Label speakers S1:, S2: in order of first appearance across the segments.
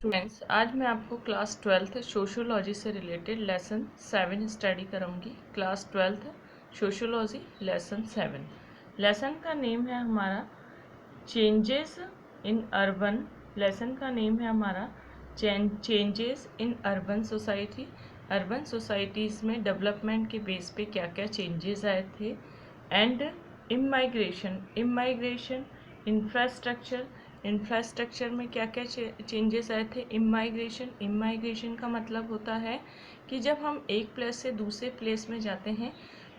S1: Students, आज मैं आपको क्लास 12th सोशियोलॉजी से रिलेटेड लेसन 7 स्टडी कराऊंगी। Class 12th sociology lesson 7। Lesson का नेम है हमारा चेंजेस इन अर्बन। लेसन का नेम है हमारा changes in urban society. Urban societies में डेवलपमेंट के बेस पे क्या क्या चेंजेस आए थे। एंड इमाइग्रेशन इंफ्रास्ट्रक्चर में क्या क्या चेंजेस आए थे। इमाइग्रेशन का मतलब होता है कि जब हम एक प्लेस से दूसरे प्लेस में जाते हैं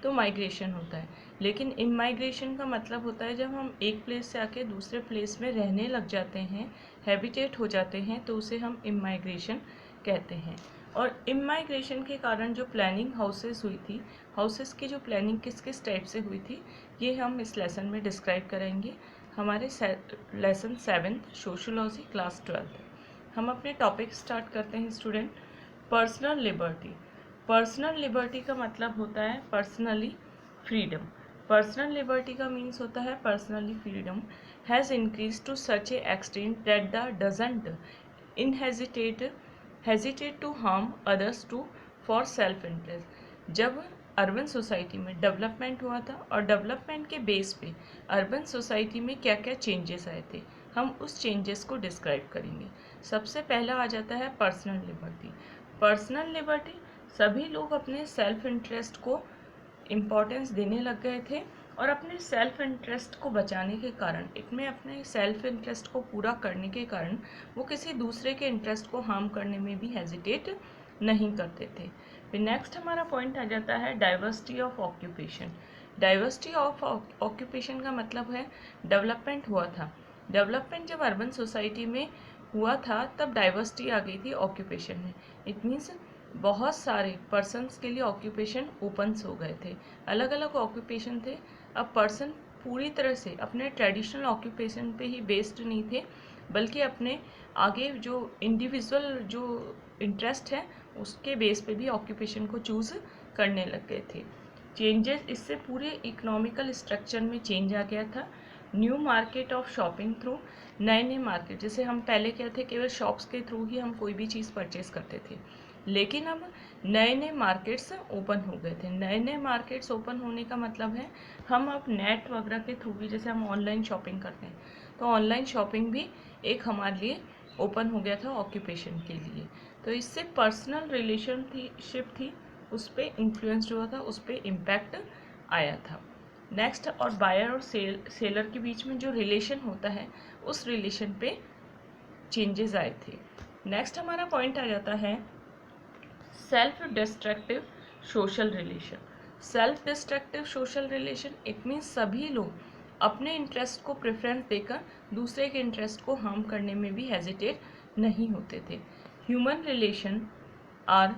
S1: तो माइग्रेशन होता है, लेकिन इमाइग्रेशन का मतलब होता है जब हम एक प्लेस से आके दूसरे प्लेस में रहने लग जाते हैं, हैबिटेट हो जाते हैं, तो उसे हम इमाइग्रेशन कहते हैं। और इमाइग्रेशन के कारण जो प्लानिंग हाउसेस हुई थी, हाउसेस की जो प्लानिंग किस किस टाइप से हुई थी, ये हम इस लेसन में डिस्क्राइब करेंगे हमारे लेसन 7 सोशियोलॉजी क्लास 12। हम अपने टॉपिक स्टार्ट करते हैं student. Personal liberty. Personal liberty का मतलब होता है पर्सनली फ्रीडम। पर्सनल लिबर्टी का मीन्स होता है personally freedom has increase to such a extent that the doesn't hesitate to harm others to for self interest. जब अर्बन सोसाइटी में development हुआ था और डेवलपमेंट के बेस पे अर्बन सोसाइटी में क्या क्या चेंजेस आए थे, हम उस चेंजेस को डिस्क्राइब करेंगे। सबसे पहला आ जाता है पर्सनल लिबर्टी। पर्सनल लिबर्टी, सभी लोग अपने सेल्फ इंटरेस्ट को इम्पोर्टेंस देने लग गए थे और अपने सेल्फ इंटरेस्ट को बचाने के कारण, इनमें अपने सेल्फ इंटरेस्ट को पूरा करने के कारण वो किसी दूसरे के इंटरेस्ट को हार्म करने में भी हेजिटेट नहीं करते थे। फिर नेक्स्ट हमारा पॉइंट आ जाता है diversity of occupation. Diversity of occupation का मतलब है डेवलपमेंट हुआ था। डेवलपमेंट जब अर्बन सोसाइटी में हुआ था तब डाइवर्सिटी आ गई थी ऑक्यूपेशन में। इट मीन्स बहुत सारे पर्सन्स के लिए ऑक्यूपेशन ओपन्स हो गए थे, अलग अलग ऑक्यूपेशन थे। अब पर्सन पूरी तरह से अपने ट्रेडिशनल ऑक्यूपेशन पे ही बेस्ड नहीं थे, बल्कि अपने आगे जो इंडिविजुअल जो इंटरेस्ट है उसके बेस पे भी ऑक्यूपेशन को चूज़ करने लग गए थे। चेंजेस, इससे पूरे इकोनॉमिकल स्ट्रक्चर में चेंज आ गया था। New market of shopping through, नए नए मार्केट, जैसे हम पहले क्या थे, केवल शॉप्स के थ्रू ही हम कोई भी चीज़ परचेज करते थे, लेकिन अब नए नए मार्केट्स ओपन हो गए थे। नए नए मार्केट्स ओपन होने का मतलब है हम अब नेट वगैरह के थ्रू भी, जैसे हम ऑनलाइन शॉपिंग करते हैं, तो ऑनलाइन शॉपिंग भी एक हमारे लिए ओपन हो गया था ऑक्यूपेशन के लिए। तो इससे पर्सनल रिलेशनशिप थी, उस पर इन्फ्लुएंस्ड हुआ था, उस पर इम्पैक्ट आया था। नेक्स्ट, और बायर और सेलर के बीच में जो रिलेशन होता है उस रिलेशन पे चेंजेस आए थे। नेक्स्ट हमारा पॉइंट आ जाता है self destructive social relation. Self destructive social relation, it means सभी लोग अपने इंटरेस्ट को प्रेफरेंस देकर दूसरे के इंटरेस्ट को हार्म करने में भी हेजिटेट नहीं होते थे। Human relation are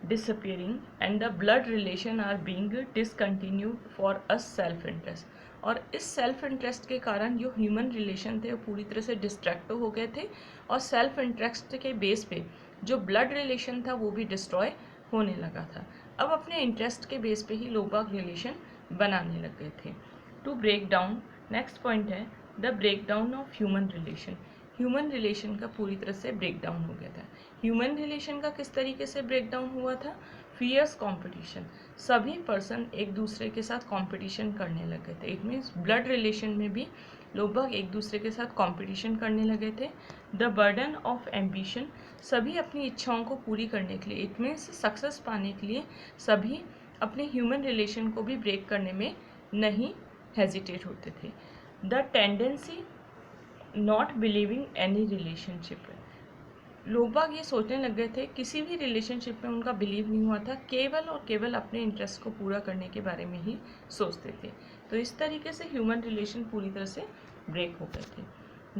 S1: disappearing and the blood relation are being discontinued for a self interest। और इस सेल्फ इंटरेस्ट के कारण जो ह्यूमन रिलेशन थे वो पूरी तरह से डिस्ट्रैक्ट हो गए थे और सेल्फ इंटरेस्ट के बेस पे जो ब्लड रिलेशन था वो भी डिस्ट्रॉय होने लगा था। अब अपने इंटरेस्ट के बेस पे ही लोग बाग रिलेशन बनाने लग गए थे। To break down, next point है the break down of human relation. Human relation का पूरी तरह से ब्रेक डाउन हो गया था। ह्यूमन रिलेशन का किस तरीके से ब्रेक डाउन हुआ था? फियर्स कंपटीशन, सभी पर्सन एक दूसरे के साथ कंपटीशन करने लगे थे। इट मीन्स ब्लड रिलेशन में भी लोग एक दूसरे के साथ कंपटीशन करने लगे थे। द बर्डन ऑफ एम्बिशन, सभी अपनी इच्छाओं को पूरी करने के लिए, इट मीन्स सक्सेस पाने के लिए सभी अपने ह्यूमन रिलेशन को भी ब्रेक करने में नहीं हेजिटेट होते थे। The tendency not believing any relationship, लोग बाग ये सोचने लग गए थे, किसी भी रिलेशनशिप में उनका बिलीव नहीं हुआ था, केवल और केवल अपने इंटरेस्ट को पूरा करने के बारे में ही सोचते थे। तो इस तरीके से ह्यूमन रिलेशन पूरी तरह से ब्रेक हो गए थे।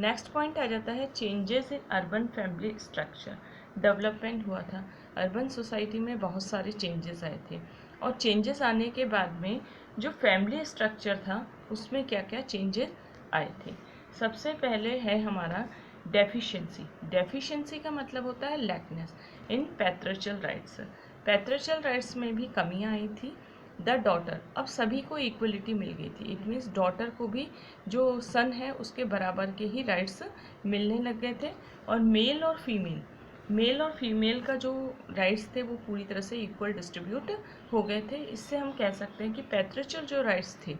S1: नेक्स्ट पॉइंट आ जाता है changes in urban family structure. Development हुआ था, अर्बन सोसाइटी में बहुत सारे चेंजेस आए थे और चेंजेस आने के बाद में जो फैमिली स्ट्रक्चर था उसमें क्या क्या चेंजेस आए थे। सबसे पहले है हमारा डेफिशिएंसी। डेफिशिएंसी का मतलब होता है लैकनेस इन पैट्रिशल राइट्स। पैट्रिशल राइट्स में भी कमियां आई थी। द डॉटर, अब सभी को इक्वलिटी मिल गई थी। इट मीन्स डॉटर को भी जो सन है उसके बराबर के ही राइट्स मिलने लग गए थे। और मेल और फीमेल का जो राइट्स थे वो पूरी तरह से इक्वल डिस्ट्रीब्यूट हो गए थे। इससे हम कह सकते हैं कि पैट्रिचल जो राइट्स थे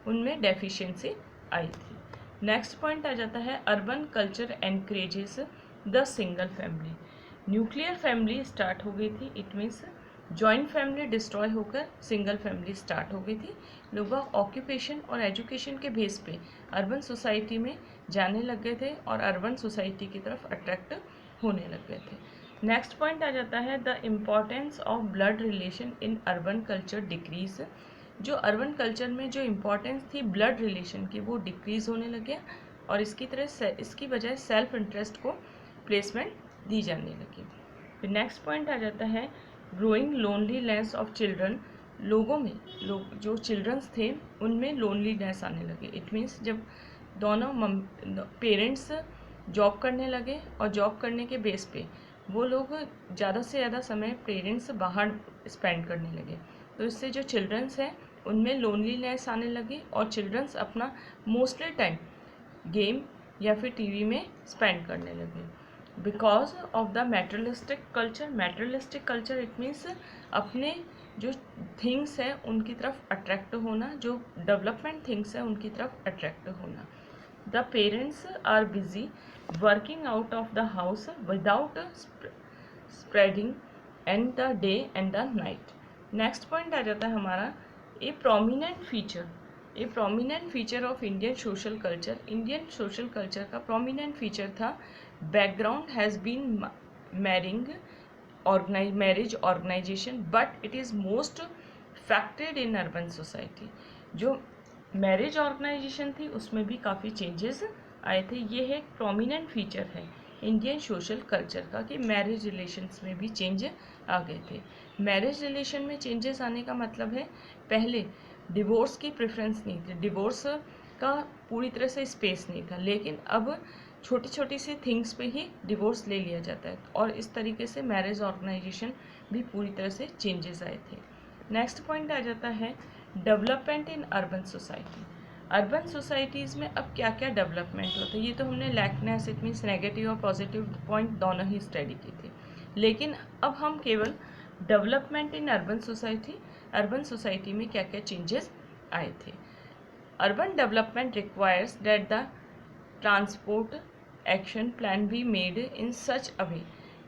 S1: उनमें डेफिशिएंसी आई थी। नेक्स्ट पॉइंट आ जाता है urban culture encourages the single family. Nuclear family start हो गई थी। It means joint family destroy होकर सिंगल फैमिली स्टार्ट हो गई थी। लोग ऑक्यूपेशन और एजुकेशन के बेस पे अर्बन सोसाइटी में जाने लग गए थे और अर्बन सोसाइटी की तरफ अट्रैक्ट होने लग गए थे। नेक्स्ट पॉइंट आ जाता है the importance of blood relation in urban culture decrease. जो अर्बन कल्चर में जो इम्पोर्टेंस थी ब्लड रिलेशन की वो डिक्रीज होने लगे और इसकी बजाय सेल्फ इंटरेस्ट को प्लेसमेंट दी जाने लगी। फिर नेक्स्ट पॉइंट आ जाता है ग्रोइंग लोनलीनेस ऑफ चिल्ड्रन। लोगों में जो चिल्ड्रंस थे उनमें लोनलीनेस आने लगे। इट मीन्स जब दोनों पेरेंट्स जॉब करने लगे और जॉब करने के बेस पे वो लोग ज़्यादा से ज़्यादा समय पेरेंट्स बाहर स्पेंड करने लगे, तो इससे जो चिल्ड्रंस हैं उनमें लोनलीनेस आने लगी और चिल्ड्रंस अपना मोस्टली टाइम गेम या फिर टीवी में स्पेंड करने लगे। Because of the materialistic culture it means अपने जो थिंग्स है उनकी तरफ अट्रैक्ट होना, जो डेवलपमेंट थिंग्स है उनकी तरफ अट्रैक्ट होना। The parents are busy working out of the house without spreading and the day and the night. Next point आ जाता है हमारा a prominent feature of Indian social culture. Indian social culture का prominent feature था background has been marriage organisation but it is most affected in urban society. जो marriage organisation थी उसमें भी काफ़ी चेंजेस आए थे। ये एक प्रोमिनेंट फीचर है इंडियन सोशल कल्चर का कि मैरिज रिलेशंस में भी चेंज आ गए थे। मैरिज रिलेशन में चेंजेस आने का मतलब है पहले डिवोर्स की प्रेफरेंस नहीं थी, डिवोर्स का पूरी तरह से स्पेस नहीं था, लेकिन अब छोटी छोटी सी थिंग्स पे ही डिवोर्स ले लिया जाता है और इस तरीके से मैरिज ऑर्गेनाइजेशन भी पूरी तरह से चेंजेस आए थे। नेक्स्ट पॉइंट आ जाता है development in urban society. Urban societies में अब क्या क्या डेवलपमेंट होता है, ये तो हमने लैकनेस इट मीन्स नेगेटिव और पॉजिटिव पॉइंट दोनों ही स्टडी की थी, लेकिन अब हम केवल डेवलपमेंट इन अर्बन सोसाइटी में क्या क्या चेंजेस आए थे। Urban development requires that the transport action plan be made in such a way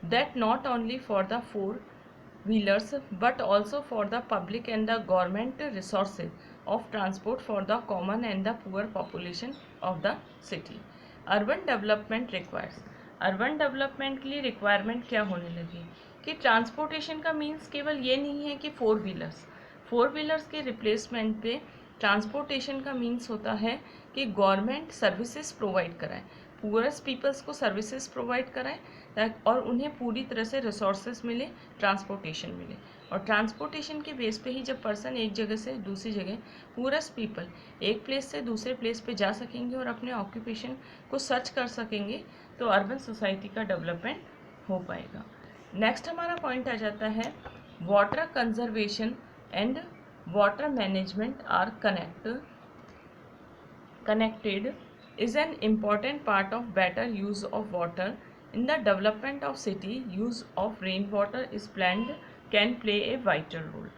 S1: that not only for the four-wheelers but also for the public and the government resources of transport for the common and the poor population of the city. Urban development requires, urban development के लिए requirement क्या होने लगी कि transportation का means केवल ये नहीं है कि फोर व्हीलर्स के रिप्लेसमेंट पे ट्रांसपोर्टेशन का मीन्स होता है कि गवर्नमेंट सर्विसेज प्रोवाइड कराए, पुअरेस्ट पीपल्स को सर्विसेज प्रोवाइड कराएं और उन्हें पूरी तरह से रिसोर्सेज मिले, ट्रांसपोर्टेशन मिले। और ट्रांसपोर्टेशन के बेस पे ही जब पर्सन एक जगह से दूसरी जगह पुअरेस्ट पीपल एक प्लेस से दूसरे प्लेस पे जा सकेंगे और अपने ऑक्यूपेशन को सर्च कर सकेंगे तो अर्बन सोसाइटी का डेवलपमेंट हो पाएगा। नेक्स्ट हमारा पॉइंट आ जाता है water conservation and water management are connected is an important part of better use of water in the development of city. Use of rainwater is planned can play a vital role.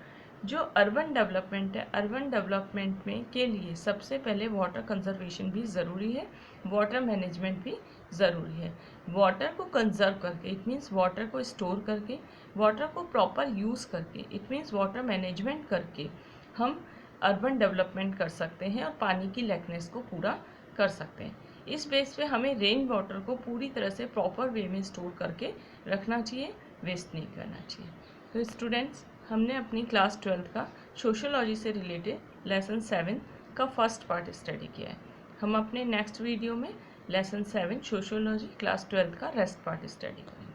S1: जो urban development है, urban development में के लिए सबसे पहले water conservation भी ज़रूरी है, वाटर मैनेजमेंट भी ज़रूरी है। वाटर को कंजर्व करके इट मीन्स वाटर को स्टोर करके, वाटर को प्रॉपर यूज़ करके इट मीन्स वाटर मैनेजमेंट करके हम अर्बन डेवलपमेंट कर सकते हैं और पानी की लैकनेस को पूरा कर सकते हैं। इस बेस पे हमें रेन वाटर को पूरी तरह से प्रॉपर वे में स्टोर करके रखना चाहिए, वेस्ट नहीं करना चाहिए। तो स्टूडेंट्स, हमने अपनी क्लास 12 का सोशियोलॉजी से रिलेटेड लेसन 7 का फर्स्ट पार्ट स्टडी किया है। हम अपने नेक्स्ट वीडियो में लेसन 7 सोशियोलॉजी क्लास 12 का रेस्ट पार्ट स्टडी करेंगे।